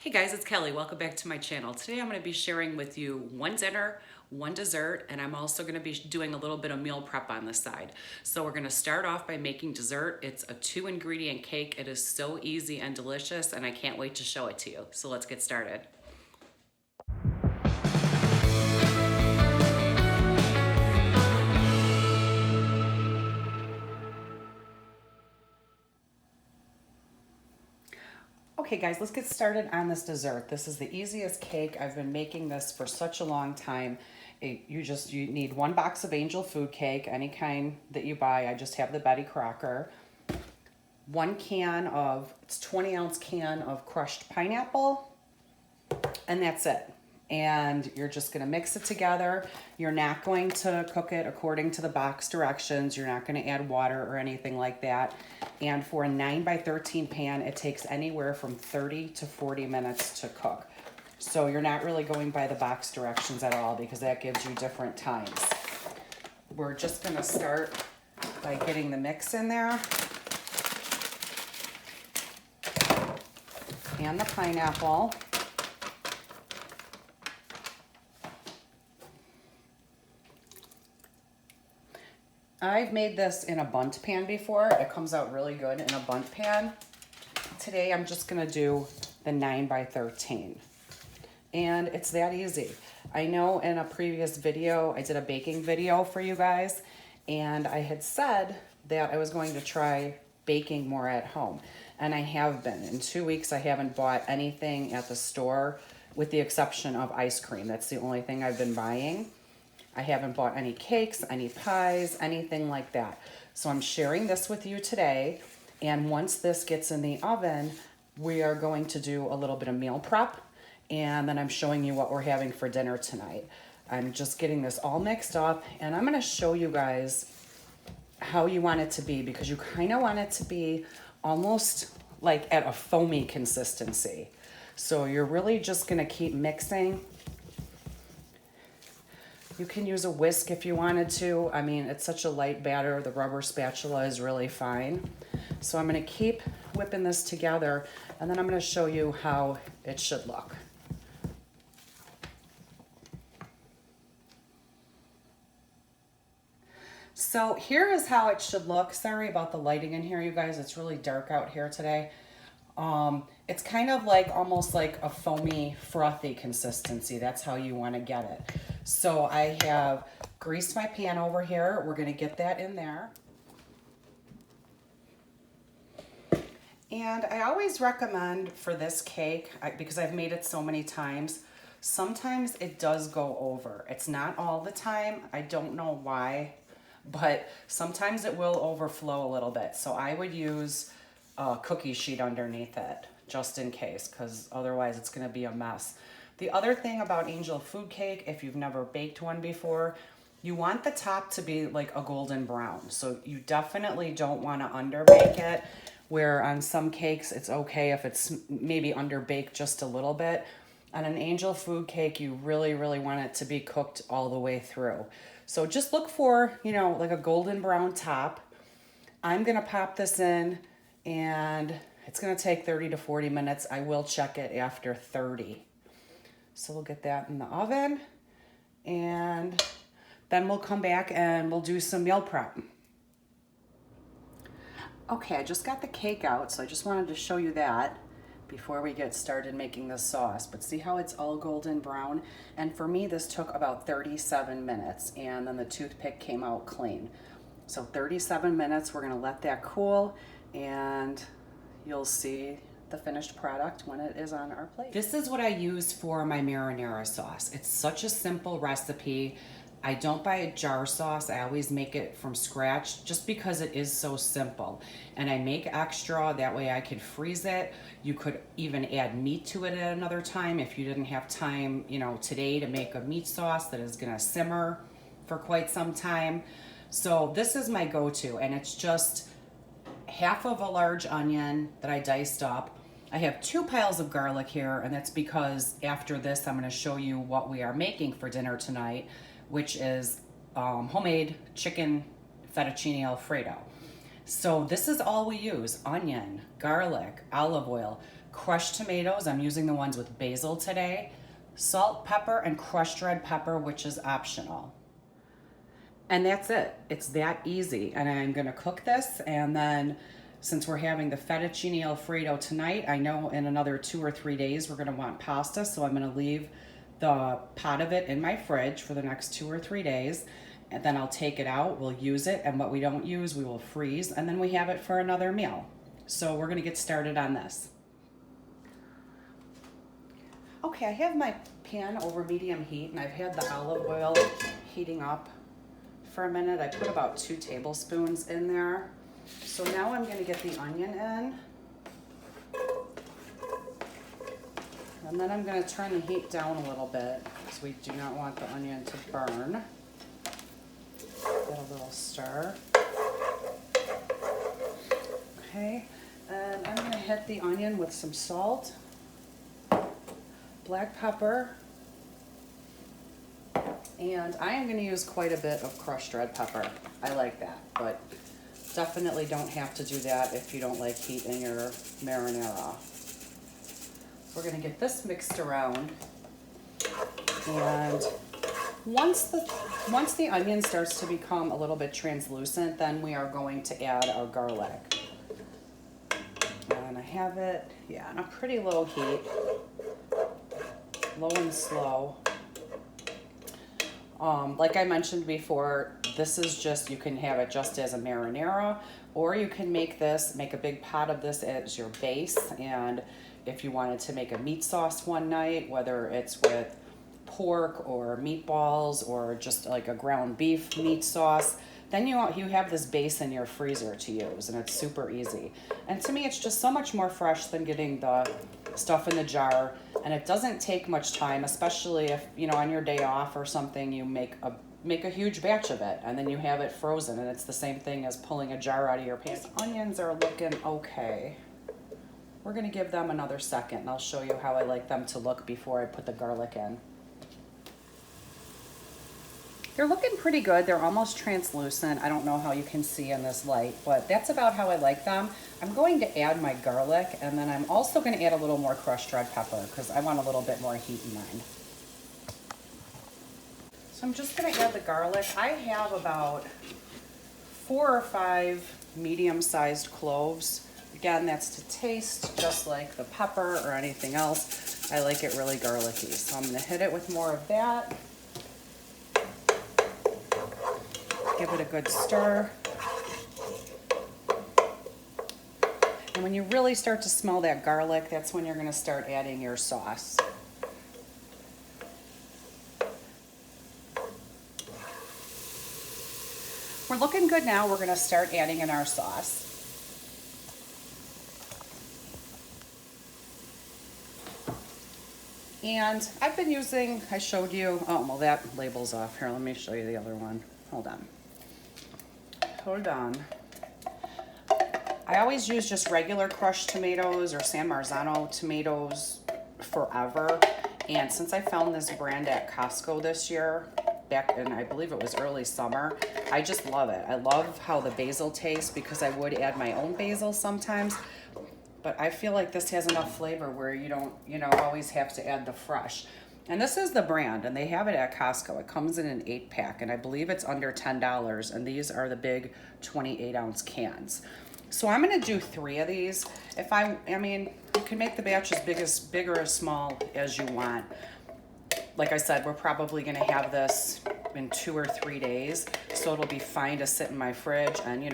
Hey guys, it's Kelly. Welcome back to my channel. Today I'm going to be sharing with you one dinner, one dessert, and I'm also going to be doing a little bit of meal prep on the side. So we're going to start off by making dessert. It's a 2-ingredient cake. It is so easy and delicious, and I can't wait to show it to you. So let's get started. Okay guys, let's get started on this dessert. This is the easiest cake. I've been making this for such a long time. You need one box of angel food cake, any kind that you buy. I just have the Betty Crocker. It's 20-ounce can of crushed pineapple, and that's it. And you're just gonna mix it together. You're not going to cook it according to the box directions. You're not gonna add water or anything like that. And for a 9x13 pan, it takes anywhere from 30 to 40 minutes to cook. So you're not really going by the box directions at all because that gives you different times. We're just gonna start by getting the mix in there. And the pineapple. I've made this in a bundt pan before. It comes out really good in a bundt pan. Today I'm just gonna do the 9x13. And it's that easy. I know in a previous video, I did a baking video for you guys, and I had said that I was going to try baking more at home. And I have been. In 2 weeks, I haven't bought anything at the store with the exception of ice cream. That's the only thing I've been buying. I haven't bought any cakes, any pies, anything like that. So I'm sharing this with you today. And once this gets in the oven, we are going to do a little bit of meal prep. And then I'm showing you what we're having for dinner tonight. I'm just getting this all mixed up. And I'm gonna show you guys how you want it to be, because you kind of want it to be almost like at a foamy consistency. So you're really just gonna keep mixing. You can use a whisk if you wanted to. I mean, it's such a light batter. The rubber spatula is really fine. So I'm gonna keep whipping this together, and then I'm gonna show you how it should look. So here is how it should look. Sorry about the lighting in here, you guys. It's really dark out here today. It's kind of like almost like a foamy, frothy consistency. That's how you want to get it. So I have greased my pan over here. We're going to get that in there. And I always recommend for this cake, because I've made it so many times, sometimes it does go over. It's not all the time. I don't know why, but sometimes it will overflow a little bit. So I would use a cookie sheet underneath it, just in case, because otherwise it's gonna be a mess. The other thing about angel food cake, if you've never baked one before, you want the top to be like a golden brown. So you definitely don't wanna underbake it, where on some cakes it's okay if it's maybe underbaked just a little bit. On an angel food cake, you really, really want it to be cooked all the way through. So just look for, like a golden brown top. I'm gonna pop this in, and it's gonna take 30 to 40 minutes. I will check it after 30. So we'll get that in the oven, and then we'll come back and we'll do some meal prep. Okay, I just got the cake out, so I just wanted to show you that before we get started making the sauce. But see how it's all golden brown? And for me, this took about 37 minutes, and then the toothpick came out clean. So 37 minutes, we're gonna let that cool, and you'll see the finished product when it is on our plate. This is what I use for my marinara sauce. It's such a simple recipe. I don't buy a jar sauce. I always make it from scratch just because it is so simple. And I make extra, that way I could freeze it. You could even add meat to it at another time if you didn't have time, today to make a meat sauce that is gonna simmer for quite some time. So this is my go-to, and it's just half of a large onion that I diced up. I have 2 piles of garlic here, and that's because after this, I'm gonna show you what we are making for dinner tonight, which is homemade chicken fettuccine Alfredo. So this is all we use: onion, garlic, olive oil, crushed tomatoes. I'm using the ones with basil today. Salt, pepper, and crushed red pepper, which is optional. And that's it. It's that easy. And I'm gonna cook this, and then since we're having the fettuccine Alfredo tonight, I know in another 2 or 3 days we're gonna want pasta, so I'm gonna leave the pot of it in my fridge for the next 2 or 3 days, and then I'll take it out, we'll use it, and what we don't use, we will freeze, and then we have it for another meal. So we're gonna get started on this. Okay, I have my pan over medium heat, and I've had the olive oil heating up for a minute. I put about 2 tablespoons in there. So now I'm going to get the onion in. And then I'm going to turn the heat down a little bit because we do not want the onion to burn. Get a little stir. Okay, and I'm going to hit the onion with some salt, black pepper, and I am going to use quite a bit of crushed red pepper. I like that, but definitely don't have to do that if you don't like heat in your marinara. We're going to get this mixed around, and once the onion starts to become a little bit translucent, then we are going to add our garlic. And I have it, yeah, on a pretty low heat, low and slow. Like I mentioned before, this is just, you can have it just as a marinara, or you can make a big pot of this as your base. And if you wanted to make a meat sauce one night, whether it's with pork or meatballs or just like a ground beef meat sauce, then you have this base in your freezer to use, and it's super easy. And to me, it's just so much more fresh than getting the stuff in the jar, and it doesn't take much time, especially if, you know, on your day off or something, you make a huge batch of it, and then you have it frozen, and it's the same thing as pulling a jar out of your pan. These onions are looking okay. We're gonna give them another second, and I'll show you how I like them to look before I put the garlic in. They're looking pretty good. They're almost translucent. I don't know how you can see in this light, but that's about how I like them. I'm going to add my garlic, and then I'm also going to add a little more crushed red pepper because I want a little bit more heat in mine. So I'm just going to add the garlic. I have about 4 or 5 medium-sized cloves. Again, that's to taste, just like the pepper or anything else. I like it really garlicky, so I'm going to hit it with more of that. Give it a good stir. And when you really start to smell that garlic, that's when you're going to start adding your sauce. We're looking good now. We're going to start adding in our sauce. And I've been using, I showed you, oh, well, that label's off. Here, let me show you the other one. Hold on. I always use just regular crushed tomatoes or San Marzano tomatoes forever. And since I found this brand at Costco this year, back in, I believe it was early summer, I just love it. I love how the basil tastes because I would add my own basil sometimes. But I feel like this has enough flavor where you don't, always have to add the fresh. And this is the brand, and they have it at Costco. It comes in an 8-pack, and I believe it's under $10, and these are the big 28-ounce cans. So I'm gonna do 3 of these. I mean, you can make the batch as big or as small as you want. Like I said, we're probably gonna have this in 2 or 3 days, so it'll be fine to sit in my fridge. And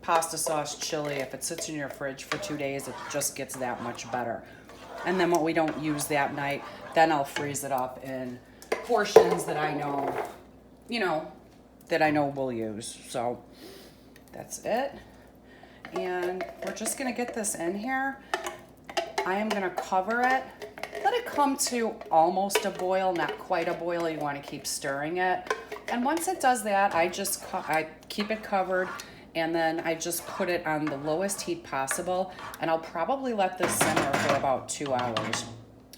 pasta sauce, chili, if it sits in your fridge for 2 days, it just gets that much better. And then what we don't use that night, then I'll freeze it up in portions that I know, we'll use. So that's it. And we're just gonna get this in here. I am gonna cover it. Let it come to almost a boil, not quite a boil. You wanna keep stirring it. And once it does that, I keep it covered, and then I just put it on the lowest heat possible, and I'll probably let this simmer for about 2 hours.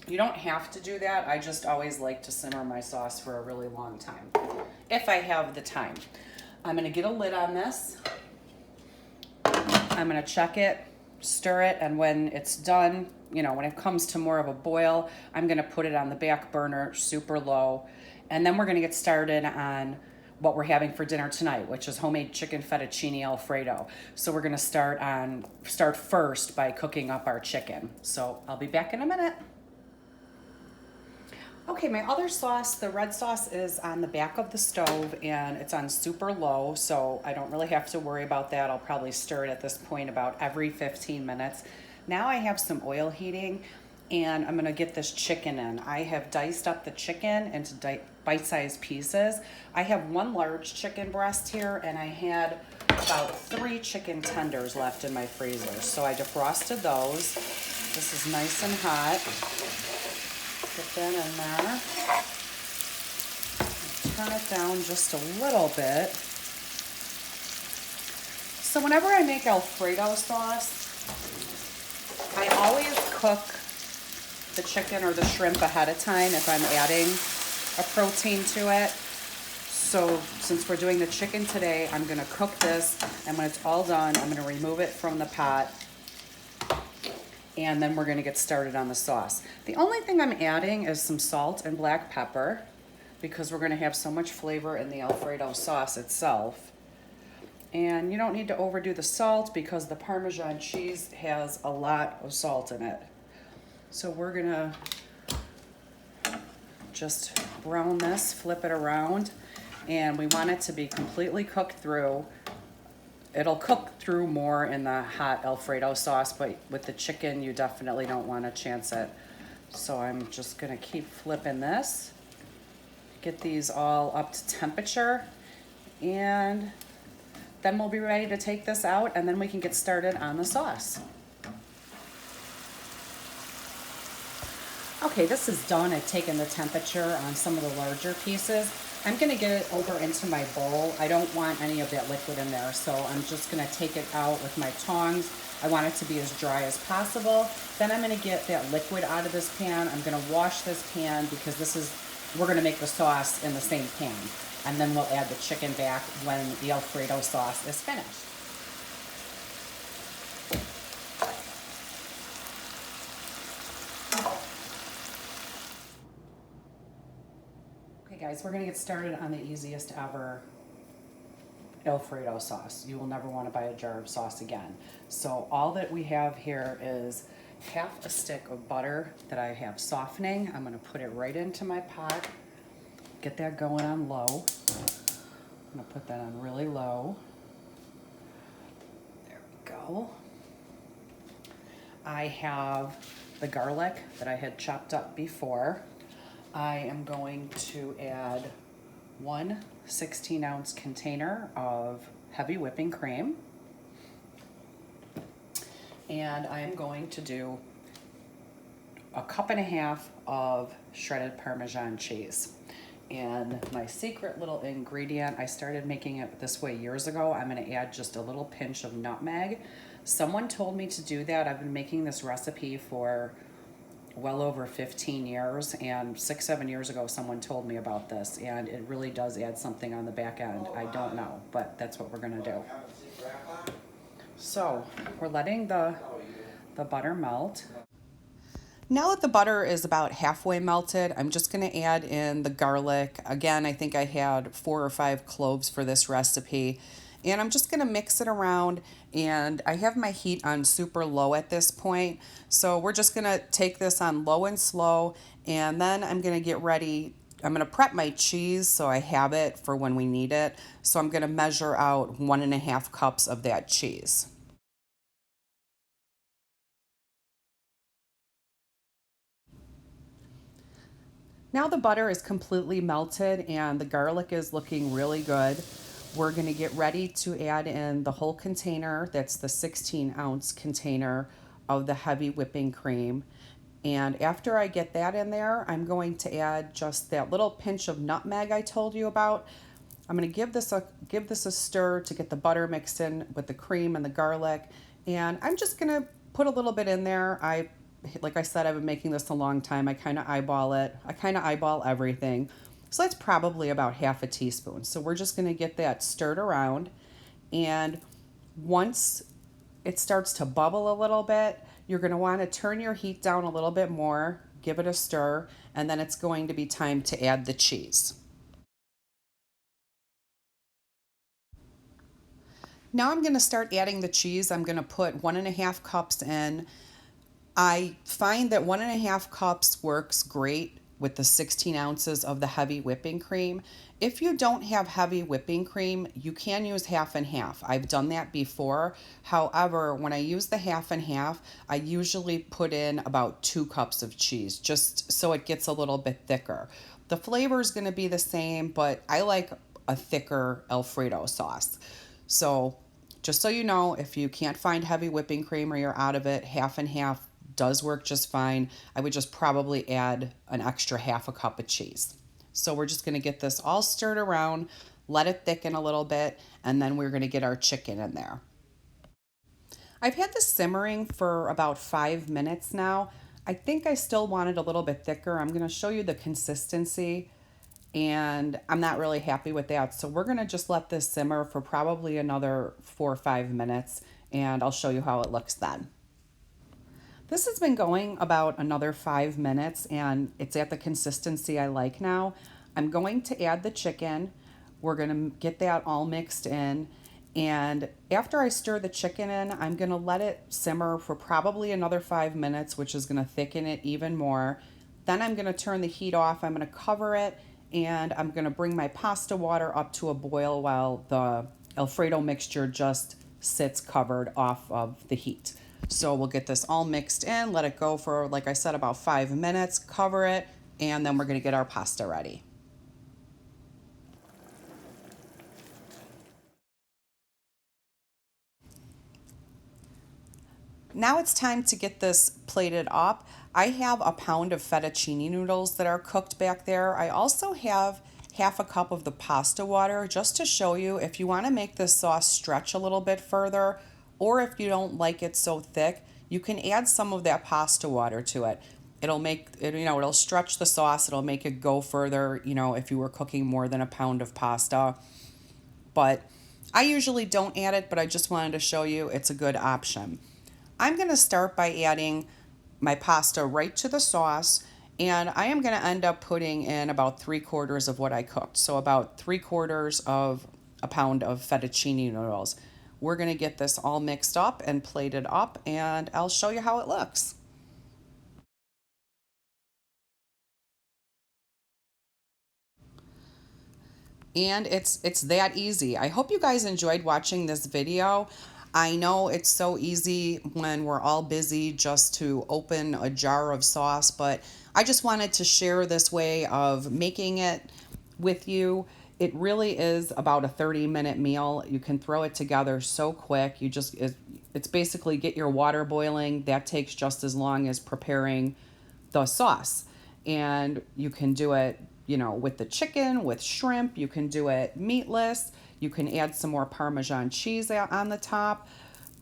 You don't have to do that. I just always like to simmer my sauce for a really long time, if I have the time. I'm gonna get a lid on this. I'm gonna check it, stir it, and when it's done, when it comes to more of a boil, I'm gonna put it on the back burner, super low. And then we're gonna get started on what we're having for dinner tonight, which is homemade chicken fettuccine Alfredo. So we're gonna start first by cooking up our chicken. So I'll be back in a minute. Okay, my other sauce, the red sauce, is on the back of the stove and it's on super low, so I don't really have to worry about that. I'll probably stir it at this point about every 15 minutes. Now I have some oil heating and I'm gonna get this chicken in. I have diced up the chicken into bite-sized pieces. I have one large chicken breast here and I had about 3 chicken tenders left in my freezer. So I defrosted those. This is nice and hot. Get that in there. Turn it down just a little bit. So whenever I make Alfredo sauce, I always cook the chicken or the shrimp ahead of time if I'm adding a protein to it. So since we're doing the chicken today, I'm gonna cook this, and when it's all done, I'm gonna remove it from the pot, and then we're gonna get started on the sauce. The only thing I'm adding is some salt and black pepper because we're gonna have so much flavor in the Alfredo sauce itself. And you don't need to overdo the salt because the Parmesan cheese has a lot of salt in it. So we're gonna just brown this, flip it around, and we want it to be completely cooked through. It'll cook through more in the hot Alfredo sauce, but with the chicken, you definitely don't want to chance it. So I'm just gonna keep flipping this, get these all up to temperature, and then we'll be ready to take this out, and then we can get started on the sauce. Okay, this is done. I've taken the temperature on some of the larger pieces. I'm gonna get it over into my bowl. I don't want any of that liquid in there, so I'm just gonna take it out with my tongs. I want it to be as dry as possible. Then I'm gonna get that liquid out of this pan. I'm gonna wash this pan because we're gonna make the sauce in the same pan. And then we'll add the chicken back when the Alfredo sauce is finished. Okay guys, we're gonna get started on the easiest ever Alfredo sauce. You will never want to buy a jar of sauce again. So all that we have here is half a stick of butter that I have softening. I'm gonna put it right into my pot. Get that going on low. I'm gonna put that on really low. There we go. I have the garlic that I had chopped up before. I am going to add 1 16-ounce container of heavy whipping cream. And I am going to do 1.5 cups of shredded Parmesan cheese. And my secret little ingredient, I started making it this way years ago. I'm gonna add just a little pinch of nutmeg. Someone told me to do that. I've been making this recipe for well over 15 years, and 6-7 years ago someone told me about this, and it really does add something on the back end. I don't know, but that's what we're gonna do. So we're letting the butter melt. Now that the butter is about halfway melted, I'm just gonna add in the garlic. Again, I think I had 4 or 5 cloves for this recipe. And I'm just gonna mix it around, and I have my heat on super low at this point. So we're just gonna take this on low and slow, and then I'm gonna get ready. I'm gonna prep my cheese so I have it for when we need it. So I'm gonna measure out 1.5 cups of that cheese. Now the butter is completely melted and the garlic is looking really good. We're gonna get ready to add in the whole container. That's the 16-ounce container of the heavy whipping cream. And after I get that in there, I'm going to add just that little pinch of nutmeg I told you about. I'm gonna give this a stir to get the butter mixed in with the cream and the garlic. And I'm just gonna put a little bit in there. Like I said, I've been making this a long time. I kind of eyeball it. I kind of eyeball everything. So that's probably about half a teaspoon. So we're just going to get that stirred around. And once it starts to bubble a little bit, You're going to want to turn your heat down a little bit more, give it a stir, and then it's going to be time to add the cheese. Now I'm going to start adding the cheese. I'm going to put 1.5 cups in. I find that 1.5 cups works great with the 16 ounces of the heavy whipping cream. If you don't have heavy whipping cream, you can use half and half. I've done that before. However, when I use the half and half, I usually put in about 2 cups of cheese, just so it gets a little bit thicker. The flavor is going to be the same, but I like a thicker Alfredo sauce. So just so you know, if you can't find heavy whipping cream or you're out of it, half and half does work just fine. I would just probably add an extra half a cup of cheese. So we're just going to get this all stirred around, let it thicken a little bit, and then we're going to get our chicken in there. I've had this simmering for about 5 minutes now. I think I still want it a little bit thicker. I'm going to show you the consistency, and I'm not really happy with that. So we're going to just let this simmer for probably another 4 or 5 minutes, and I'll show you how it looks then. This has been going about another 5 minutes, and it's at the consistency I like now. I'm going to add the chicken. We're going to get that all mixed in. And after I stir the chicken in, I'm going to let it simmer for probably another 5 minutes, which is going to thicken it even more. Then I'm going to turn the heat off. I'm going to cover it, and I'm going to bring my pasta water up to a boil while the Alfredo mixture just sits covered off of the heat. So we'll get this all mixed in, let it go for, like I said, about 5 minutes, cover it, and then we're going to get our pasta ready. Now it's time to get this plated up. I have a pound of fettuccine noodles that are cooked back there. I also have half a cup of the pasta water, just to show you if you want to make this sauce stretch a little bit further, or if you don't like it so thick, you can add some of that pasta water to it. It'll make it, it'll stretch the sauce. It'll make it go further, if you were cooking more than a pound of pasta. But I usually don't add it, but I just wanted to show you it's a good option. I'm going to start by adding my pasta right to the sauce, and I am going to end up putting in about 3/4 of what I cooked. So about 3/4 of a pound of fettuccine noodles. We're going to get this all mixed up and plated up, and I'll show you how it looks. And it's that easy. I hope you guys enjoyed watching this video. I know it's so easy when we're all busy just to open a jar of sauce, but I just wanted to share this way of making it with you. It really is about a 30-minute meal. You can throw it together so quick. It's basically get your water boiling. That takes just as long as preparing the sauce. And you can do it, with the chicken, with shrimp. You can do it meatless. You can add some more Parmesan cheese on the top.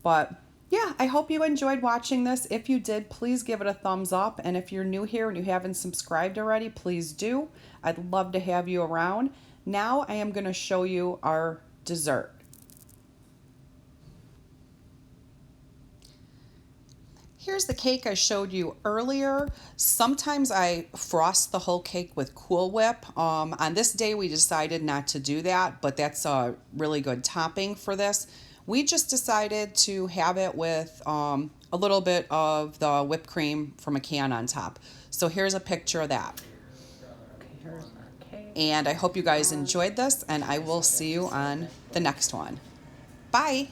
But yeah, I hope you enjoyed watching this. If you did, please give it a thumbs up. And if you're new here and you haven't subscribed already, please do. I'd love to have you around. Now I am going to show you our dessert. Here's the cake I showed you earlier. Sometimes I frost the whole cake with Cool Whip. On this day we decided not to do that, but that's a really good topping for this. We just decided to have it with a little bit of the whipped cream from a can on top. So here's a picture of that. And I hope you guys enjoyed this, and I will see you on the next one. Bye.